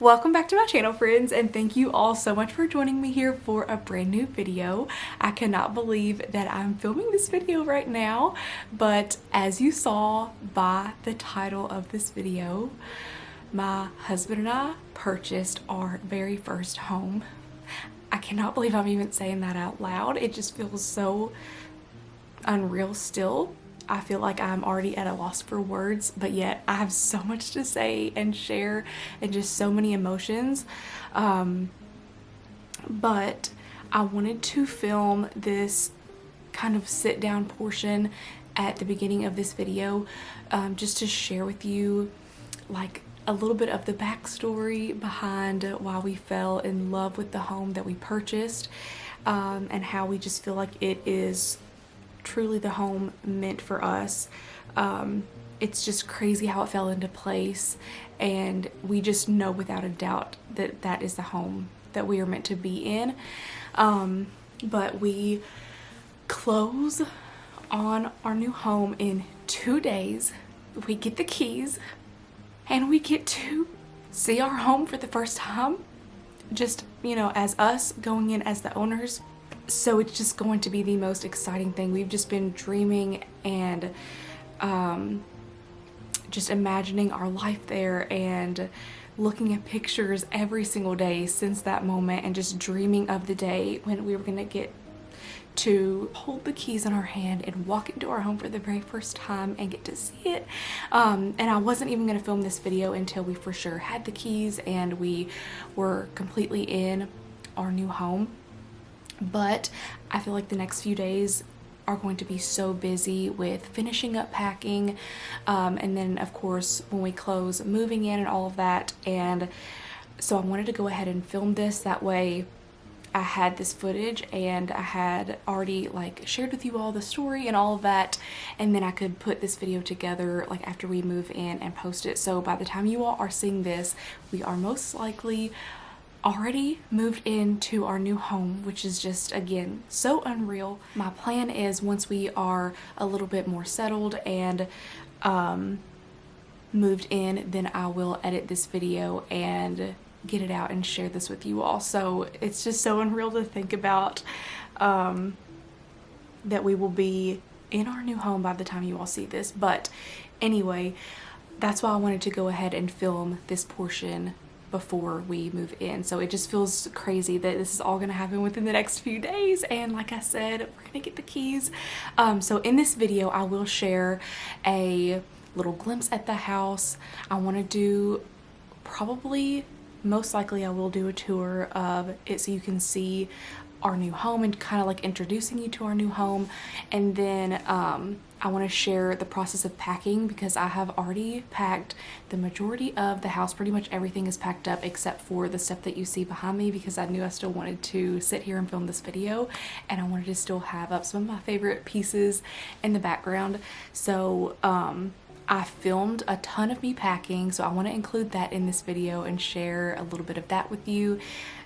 Welcome back to my channel, friends, and thank you all so much for joining me here for a brand new video. I cannot believe that I'm filming this video right now, but as you saw by the title of this video, my husband and I purchased our very first home. I cannot believe I'm even saying that out loud. It just feels so unreal still. I feel like I'm already at a loss for words, but yet I have so much to say and share and just so many emotions. But I wanted to film this kind of sit down portion at the beginning of this video, just to share with you like a little bit of the backstory behind why we fell in love with the home that we purchased, and how we just feel like it is truly the home meant for us. It's just crazy how it fell into place, and we just know without a doubt that that is the home that we are meant to be in. But we close on our new home in 2 days. We get the keys and we get to see our home for the first time, just, you know, as us going in as the owners. So it's just going to be the most exciting thing. We've just been dreaming and just imagining our life there and looking at pictures every single day since that moment, and just dreaming of the day when we were gonna get to hold the keys in our hand and walk into our home for the very first time and get to see it. And I wasn't even gonna film this video until we for sure had the keys and we were completely in our new home. But I feel like the next few days are going to be so busy with finishing up packing, and then of course when we close, moving in and all of that. And so I wanted to go ahead and film this, that way I had this footage and I had already like shared with you all the story and all of that, and then I could put this video together like after we move in and post it. So by the time you all are seeing this, we are most likely already moved into our new home, which is just, again, so unreal. My plan is once we are a little bit more settled and moved in, then I will edit this video and get it out and share this with you all. So it's just so unreal to think about that we will be in our new home by the time you all see this. But anyway, that's why I wanted to go ahead and film this portion before we move in. So it just feels crazy that this is all gonna happen within the next few days, and like I said, we're gonna get the keys. So in this video I will share a little glimpse at the house. I want to do, probably most likely I will do a tour of it so you can see our new home and kind of like introducing you to our new home. And then I want to share the process of packing, because I have already packed the majority of the house. Pretty much everything is packed up except for the stuff that you see behind me, because I knew I still wanted to sit here and film this video and I wanted to still have up some of my favorite pieces in the background. So I filmed a ton of me packing, so I want to include that in this video and share a little bit of that with you.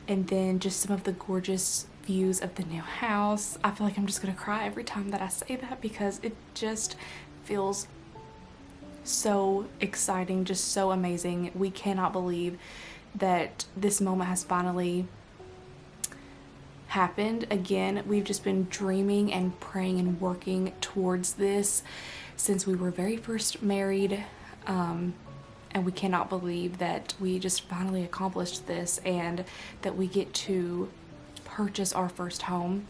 And then just some of the gorgeous views of the new house. I feel like I'm just gonna cry every time that I say that, because it just feels so exciting, just so amazing. We cannot believe that this moment has finally happened. Again, we've just been dreaming and praying and working towards this since we were very first married, and we cannot believe that we just finally accomplished this and that we get to purchase our first home.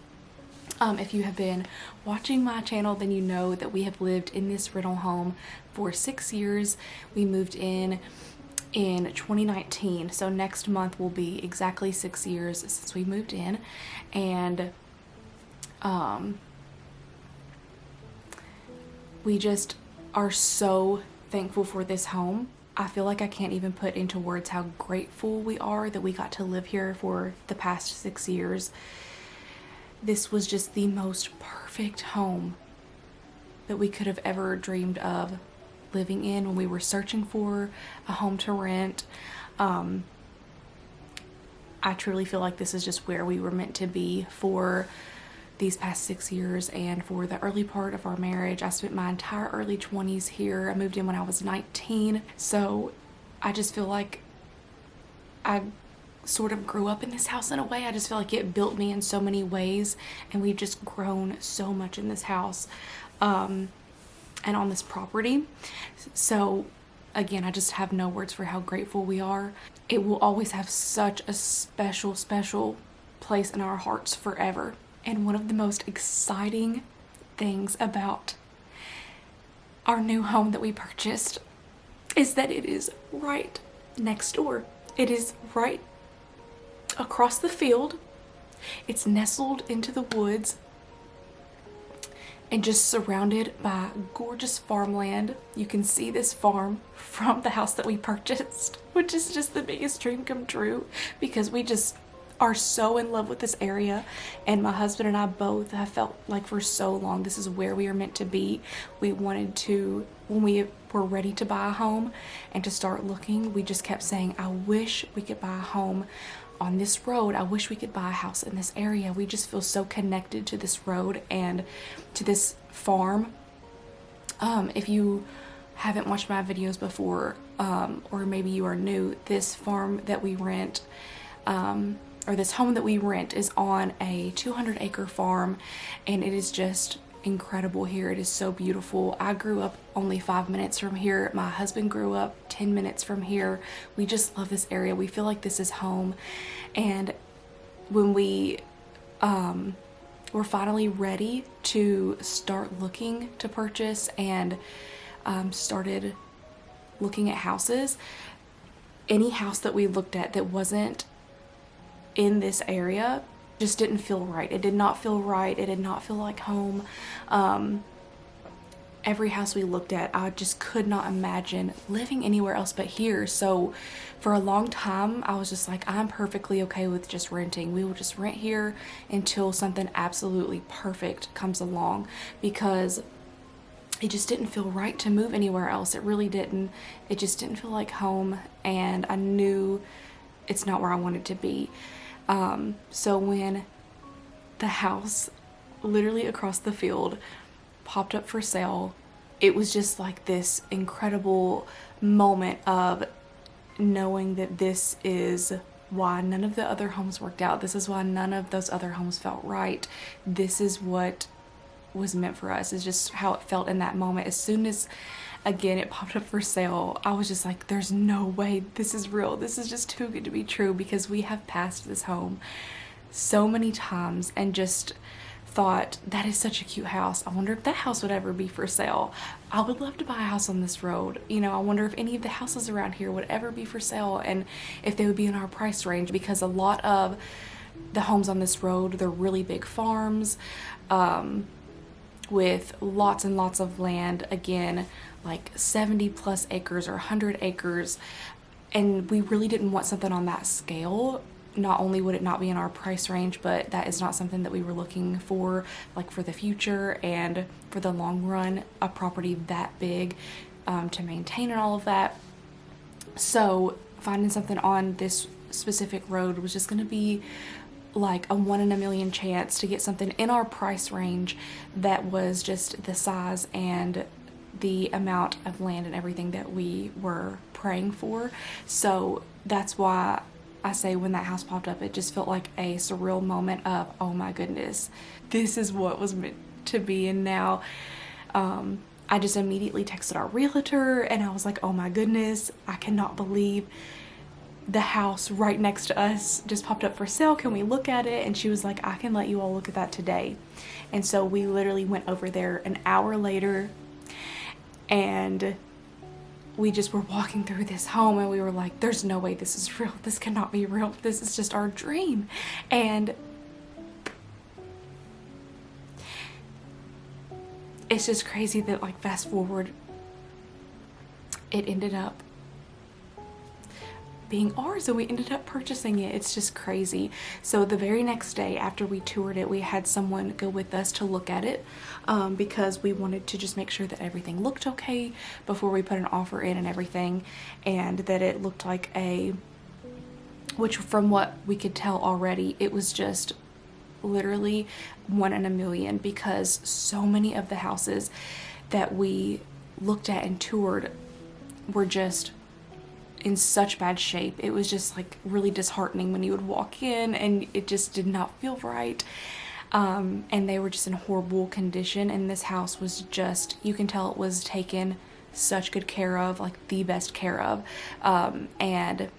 If you have been watching my channel, then you know that we have lived in this rental home for 6 years. We moved in 2019, so next month will be exactly 6 years since we moved in. And we just are so thankful for this home. I feel like I can't even put into words how grateful we are that we got to live here for the past 6 years. This was just the most perfect home that we could have ever dreamed of living in when we were searching for a home to rent. I truly feel like this is just where we were meant to be for these past 6 years and for the early part of our marriage. I spent my entire early 20s here. I moved in when I was 19. So I just feel like I sort of grew up in this house in a way. I just feel like it built me in so many ways, and we've just grown so much in this house and on this property. So again, I just have no words for how grateful we are. It will always have such a special, special place in our hearts forever. And one of the most exciting things about our new home that we purchased is that it is right next door. It is right across the field. It's nestled into the woods and just surrounded by gorgeous farmland. You can see this farm from the house that we purchased, which is just the biggest dream come true, because we just are so in love with this area, and my husband and I both have felt like for so long this is where we are meant to be. We wanted to, when we were ready to buy a home and to start looking, we just kept saying, I wish we could buy a home on this road. I wish we could buy a house in this area. We just feel so connected to this road and to this farm. If you haven't watched my videos before, or maybe you are new, this farm that we rent, or this home that we rent, is on a 200-acre farm, and it is just incredible here. It is so beautiful. I grew up only 5 minutes from here. My husband grew up 10 minutes from here. We just love this area. We feel like this is home. And when we were finally ready to start looking to purchase and started looking at houses, any house that we looked at that wasn't in this area just didn't feel right. It did not feel right. It did not feel like home. Every house we looked at, I just could not imagine living anywhere else but here. So for a long time, I was just like, I'm perfectly okay with just renting. We will just rent here until something absolutely perfect comes along, because it just didn't feel right to move anywhere else. It really didn't. It just didn't feel like home, and I knew it's not where I wanted to be. So when the house literally across the field popped up for sale, it was just like this incredible moment of knowing that this is why none of the other homes worked out. This is why none of those other homes felt right. This is what was meant for us. Is just how it felt in that moment. As soon as, again, it popped up for sale, I was just like, there's no way this is real. This is just too good to be true, because we have passed this home so many times and just thought, that is such a cute house. I wonder if that house would ever be for sale. I would love to buy a house on this road. You know, I wonder if any of the houses around here would ever be for sale, and if they would be in our price range, because a lot of the homes on this road, they're really big farms, with lots and lots of land, again, like 70 plus acres or 100 acres. And we really didn't want something on that scale. Not only would it not be in our price range, but that is not something that we were looking for, like for the future and for the long run, a property that big to maintain and all of that. So finding something on this specific road was just gonna be like a 1 in a million chance to get something in our price range that was just the size and the amount of land and everything that we were praying for. So that's why I say when that house popped up, it just felt like a surreal moment of, oh my goodness, this is what was meant to be. And now I just immediately texted our realtor, and I was like, oh my goodness, I cannot believe the house right next to us just popped up for sale. Can we look at it? And she was like, I can let you all look at that today. And so we literally went over there an hour later, and we just were walking through this home, and we were like, there's no way this is real. This cannot be real. This is just our dream. And it's just crazy that, like, fast forward, it ended up being ours, and we ended up purchasing it. It's just crazy. So the very next day after we toured it, we had someone go with us to look at it, because we wanted to just make sure that everything looked okay before we put an offer in and everything, and that it looked like which from what we could tell already, it was just literally 1 in a million, because so many of the houses that we looked at and toured were just in such bad shape. It was just like really disheartening when you would walk in, and it just did not feel right. And they were just in horrible condition, and this house was just, you can tell it was taken such good care of, like the best care of. And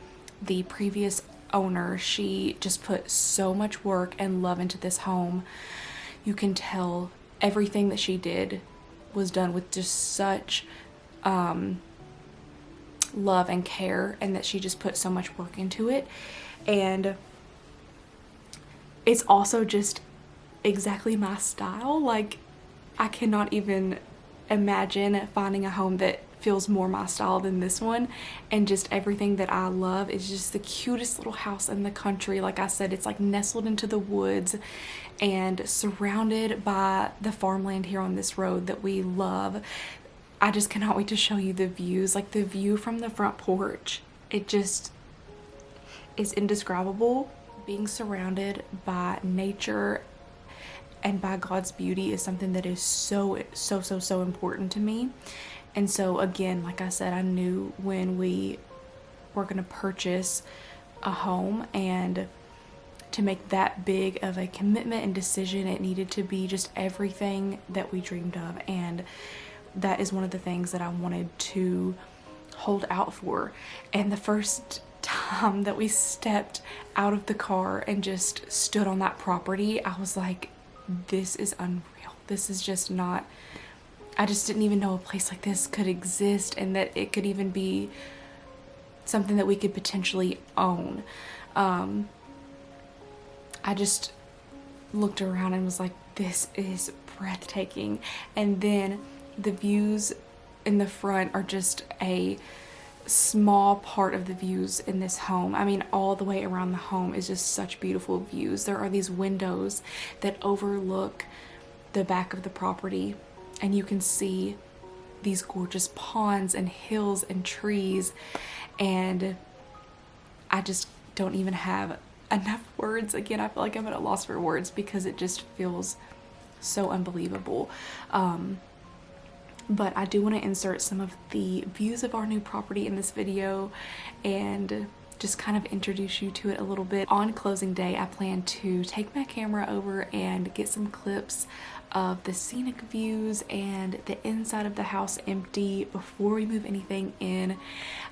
the previous owner, she just put so much work and love into this home. You can tell everything that she did was done with just such love and care, and that she just put so much work into it. And it's also just exactly my style. Like, I cannot even imagine finding a home that feels more my style than this one. And just everything that I love is just the cutest little house in the country. Like I said, it's like nestled into the woods and surrounded by the farmland here on this road that we love. I just cannot wait to show you the views. Like, the view from the front porch, it just is indescribable. Being surrounded by nature and by God's beauty is something that is so important to me. And so again, like I said, I knew when we were going to purchase a home, and to make that big of a commitment and decision, it needed to be just everything that we dreamed of. And that is one of the things that I wanted to hold out for. And the first time that we stepped out of the car and just stood on that property, I was like, this is unreal. This is just not, I just didn't even know a place like this could exist, and that it could even be something that we could potentially own. I just looked around and was like, this is breathtaking. And then the views in the front are just a small part of the views in this home. I mean, all the way around the home is just such beautiful views. There are these windows that overlook the back of the property, and you can see these gorgeous ponds and hills and trees. And I just don't even have enough words. Again, I feel like I'm at a loss for words because it just feels so unbelievable. But I do want to insert some of the views of our new property in this video and just kind of introduce you to it a little bit. On closing day, I plan to take my camera over and get some clips of the scenic views and the inside of the house empty before we move anything in.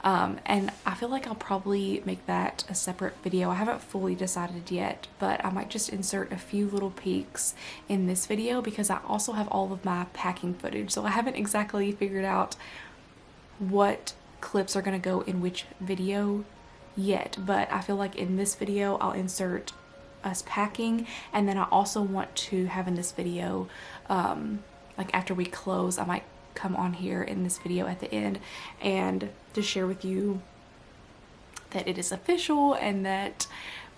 And I feel like I'll probably make that a separate video. I haven't fully decided yet, but I might just insert a few little peeks in this video because I also have all of my packing footage. So I haven't exactly figured out what clips are going to go in which video yet, but I feel like in this video I'll insert us packing, and then I also want to have in this video, like after we close, I might come on here in this video at the end and to share with you that it is official and that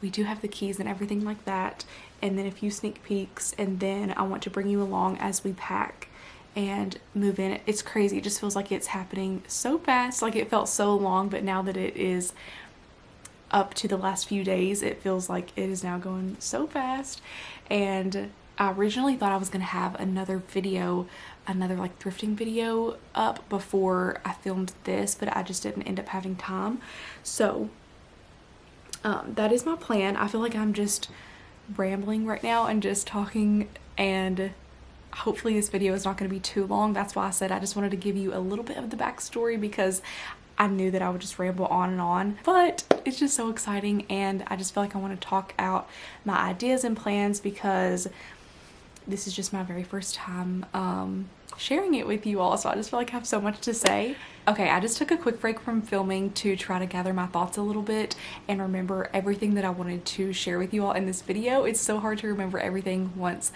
we do have the keys and everything like that, and then a few sneak peeks. And then I want to bring you along as we pack and move in. It's crazy. It just feels like it's happening so fast. Like, it felt so long, but now that it is up to the last few days, it feels like it is now going so fast. And I originally thought I was gonna have another video, another like thrifting video up before I filmed this, but I just didn't end up having time. So that is my plan. I feel like I'm just rambling right now and just talking, and hopefully this video is not going to be too long. That's why I said I just wanted to give you a little bit of the backstory, because I knew that I would just ramble on and on, but it's just so exciting, and I just feel like I want to talk out my ideas and plans because this is just my very first time sharing it with you all, so I just feel like I have so much to say. Okay, I just took a quick break from filming to try to gather my thoughts a little bit and remember everything that I wanted to share with you all in this video. It's so hard to remember everything once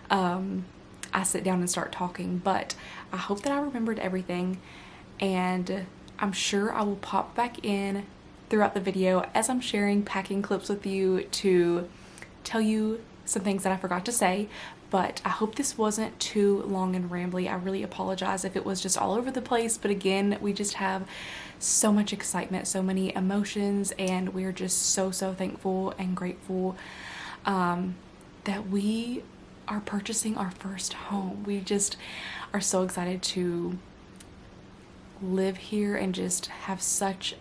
I sit down and start talking, but I hope that I remembered everything, and I'm sure I will pop back in throughout the video as I'm sharing packing clips with you to tell you some things that I forgot to say. But I hope this wasn't too long and rambly. I really apologize if it was just all over the place, but again, we just have so much excitement, so many emotions, and we're just so thankful and grateful that we are purchasing our first home. We just are so excited to live here and just have such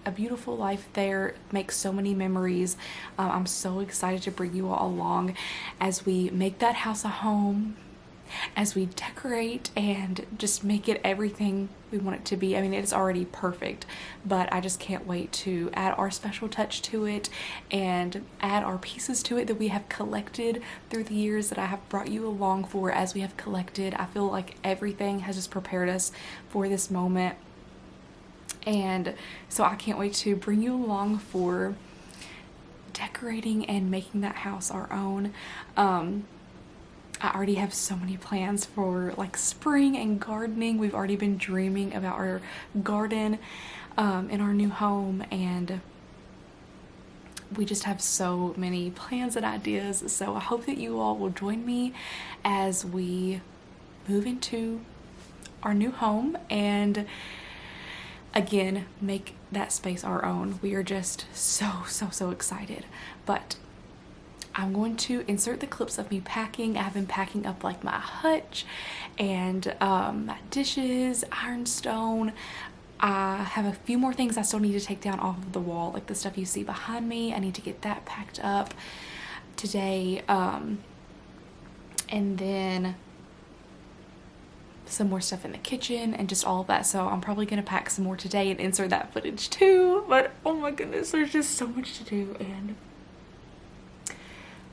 a beautiful life there, make so many memories. I'm so excited to bring you all along as we make that house a home, as we decorate and just make it everything we want it to be. I mean, it's already perfect, but I just can't wait to add our special touch to it and add our pieces to it that we have collected through the years, that I have brought you along for as we have collected. I feel like everything has just prepared us for this moment. And so I can't wait to bring you along for decorating and making that house our own. I already have so many plans for like spring and gardening. We've already been dreaming about our garden in our new home, and we just have so many plans and ideas. So I hope that you all will join me as we move into our new home and again make that space our own. We are just so excited. But I'm going to insert the clips of me packing. I've been packing up like my hutch and my dishes, ironstone. I have a few more things I still need to take down off of the wall, like the stuff you see behind me. I need to get that packed up today. And then some more stuff in the kitchen and just all of that. So I'm probably gonna pack some more today and insert that footage too. But oh my goodness, there's just so much to do, and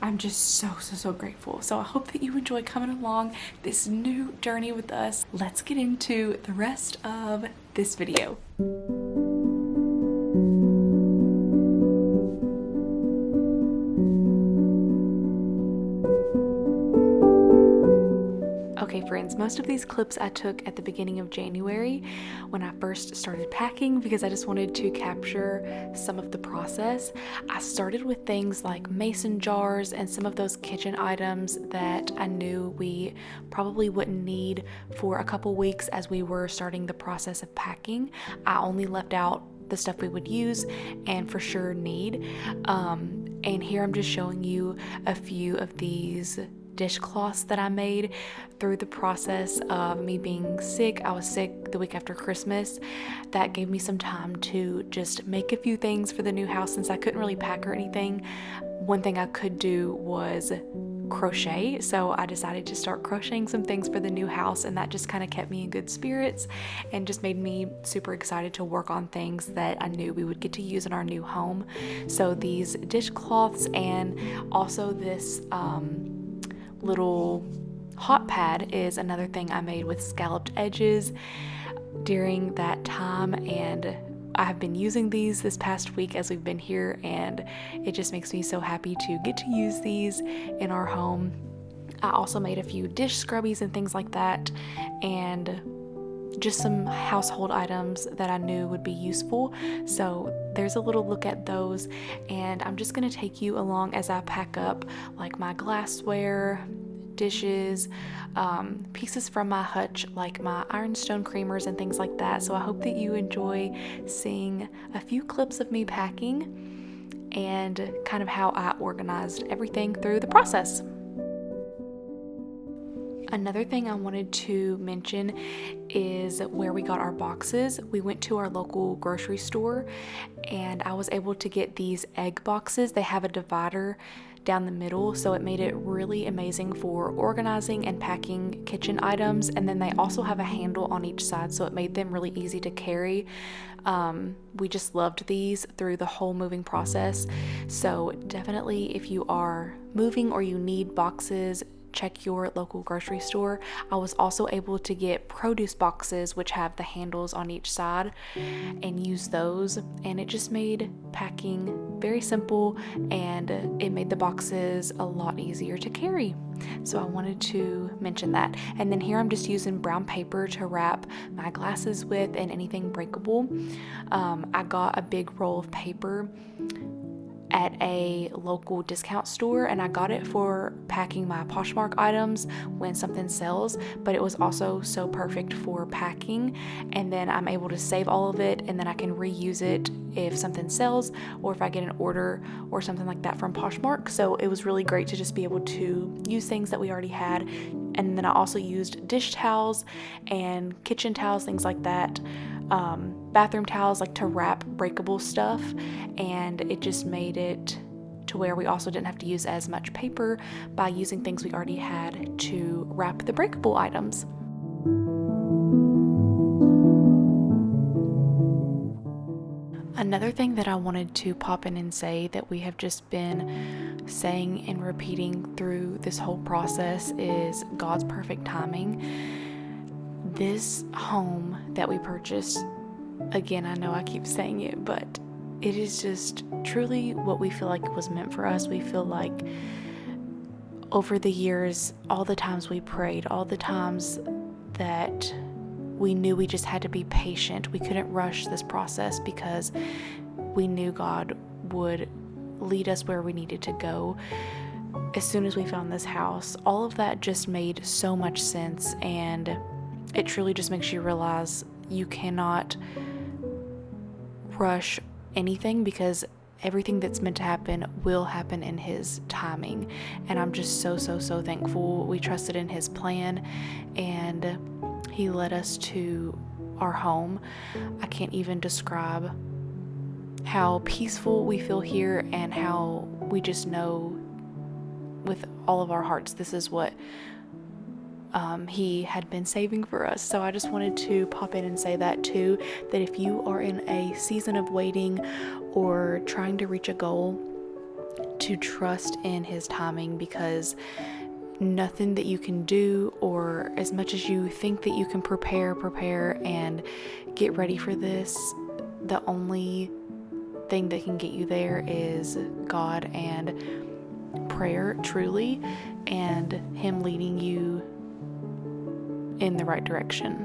I'm just so grateful. So I hope that you enjoy coming along this new journey with us. Let's get into the rest of this video. Okay friends, most of these clips I took at the beginning of January when I first started packing, because I just wanted to capture some of the process. I started with things like mason jars and some of those kitchen items that I knew we probably wouldn't need for a couple weeks as we were starting the process of packing. I only left out the stuff we would use and for sure need. And here I'm just showing you a few of these dishcloths that I made through the process of me being sick. I was sick the week after Christmas. That gave me some time to just make a few things for the new house since I couldn't really pack or anything. One thing I could do was crochet, so I decided to start crocheting some things for the new house, and that just kind of kept me in good spirits and just made me super excited to work on things that I knew we would get to use in our new home. So these dishcloths and also this little hot pad is another thing I made with scalloped edges during that time, and I have been using these this past week as we've been here, and it just makes me so happy to get to use these in our home. I also made a few dish scrubbies and things like that, and just some household items that I knew would be useful. So there's a little look at those, and I'm just gonna take you along as I pack up like my glassware, dishes, pieces from my hutch like my ironstone creamers and things like that. So I hope that you enjoy seeing a few clips of me packing and kind of how I organized everything through the process. Another thing I wanted to mention is where we got our boxes. We went to our local grocery store and I was able to get these egg boxes. They have a divider down the middle, so it made it really amazing for organizing and packing kitchen items. And then they also have a handle on each side, so it made them really easy to carry. We just loved these through the whole moving process. So definitely if you are moving or you need boxes, check your local grocery store. I was also able to get produce boxes which have the handles on each side and use those, and it just made packing very simple and it made the boxes a lot easier to carry. So I wanted to mention that. And then here I'm just using brown paper to wrap my glasses with and anything breakable. I got a big roll of paper at a local discount store, and I got it for packing my Poshmark items when something sells, but it was also so perfect for packing, and then I'm able to save all of it and then I can reuse it if something sells or if I get an order or something like that from Poshmark. So it was really great to just be able to use things that we already had. And then I also used dish towels and kitchen towels, things like that, bathroom towels, like to wrap breakable stuff, and it just made it to where we also didn't have to use as much paper by using things we already had to wrap the breakable items. Another thing that I wanted to pop in and say that we have just been saying and repeating through this whole process is God's perfect timing. This home that we purchased, again, I know I keep saying it, but it is just truly what we feel like it was meant for us. We feel like over the years, all the times we prayed, all the times that we knew we just had to be patient. We couldn't rush this process because we knew God would lead us where we needed to go. As soon as we found this house, all of that just made so much sense, and it truly just makes you realize you cannot rush anything because everything that's meant to happen will happen in His timing. And I'm just so thankful we trusted in His plan, and He led us to our home. I can't even describe how peaceful we feel here and how we just know with all of our hearts this is what He had been saving for us. So I just wanted to pop in and say that too, that if you are in a season of waiting or trying to reach a goal, to trust in His timing, because nothing that you can do, or as much as you think that you can prepare and get ready for this, the only thing that can get you there is God and prayer, truly, and Him leading you in the right direction.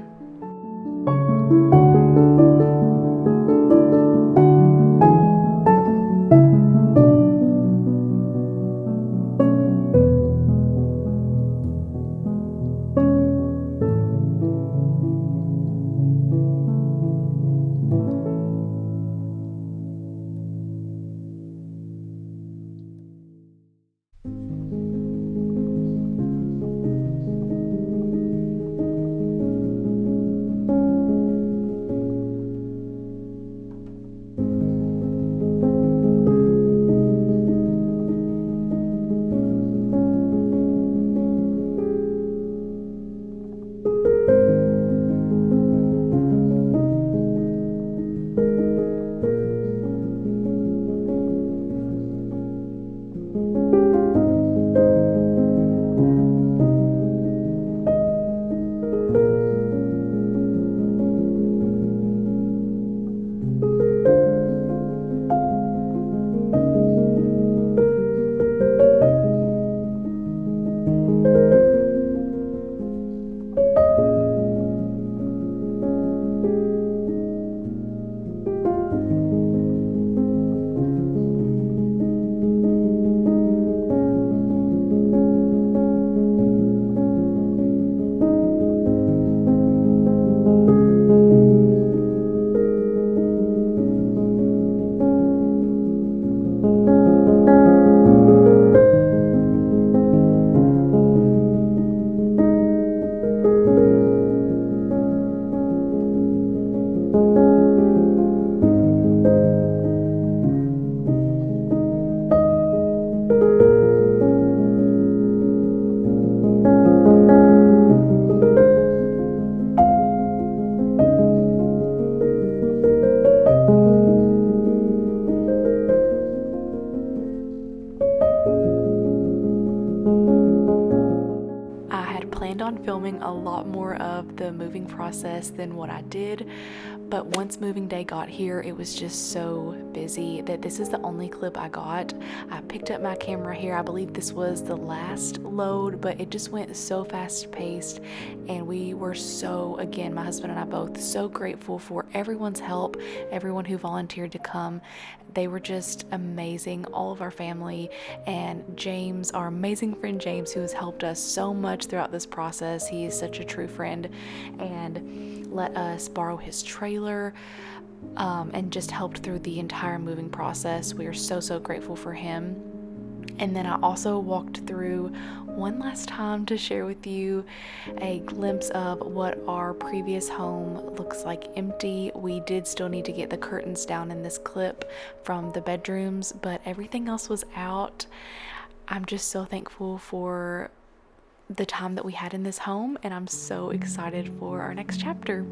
On filming a lot more of the moving process than what I did, but once moving day got here, it was just so busy that this is the only clip I got. I picked up my camera here. I believe this was the last load, but it just went so fast paced, and we were so, again, my husband and I both, so grateful for everyone's help, everyone who volunteered to come. They were just amazing, all of our family, and James, our amazing friend James, who has helped us so much throughout this process. He is such a true friend and let us borrow his trailer and just helped through the entire moving process. We are so grateful for him. And then I also walked through one last time to share with you a glimpse of what our previous home looks like empty. We did still need to get the curtains down in this clip from the bedrooms, but everything else was out. I'm just so thankful for the time that we had in this home, and I'm so excited for our next chapter.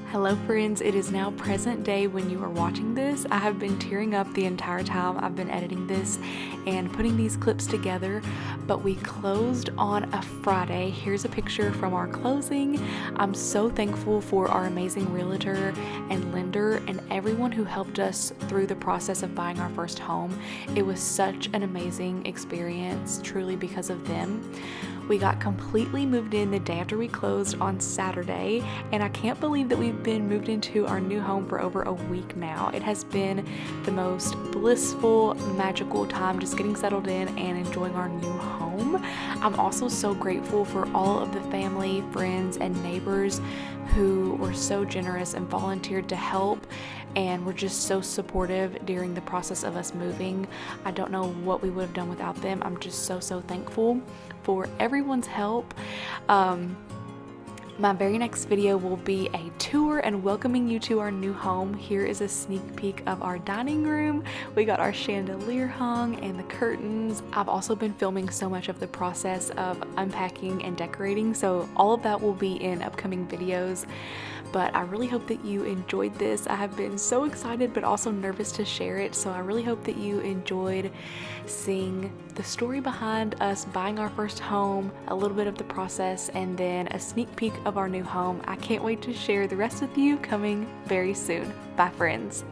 Hello friends, it is now present day when you are watching this. I have been tearing up the entire time I've been editing this and putting these clips together, but we closed on a Friday. Here's a picture from our closing. I'm so thankful for our amazing realtor and lender and everyone who helped us through the process of buying our first home. It was such an amazing experience, truly because of them. We got completely moved in the day after we closed on Saturday, and I can't believe that we've been moved into our new home for over a week now. It has been the most blissful, magical time just getting settled in and enjoying our new home. I'm also so grateful for all of the family, friends, and neighbors who were so generous and volunteered to help and were just so supportive during the process of us moving. I don't know what we would have done without them. I'm just so thankful for everyone's help. My very next video will be a tour and welcoming you to our new home. Here is a sneak peek of our dining room. We got our chandelier hung and the curtains. I've also been filming so much of the process of unpacking and decorating, so all of that will be in upcoming videos. But I really hope that you enjoyed this. I have been so excited but also nervous to share it, so I really hope that you enjoyed seeing the story behind us buying our first home, a little bit of the process, and then a sneak peek of our new home. I can't wait to share the rest with you, coming very soon. Bye friends.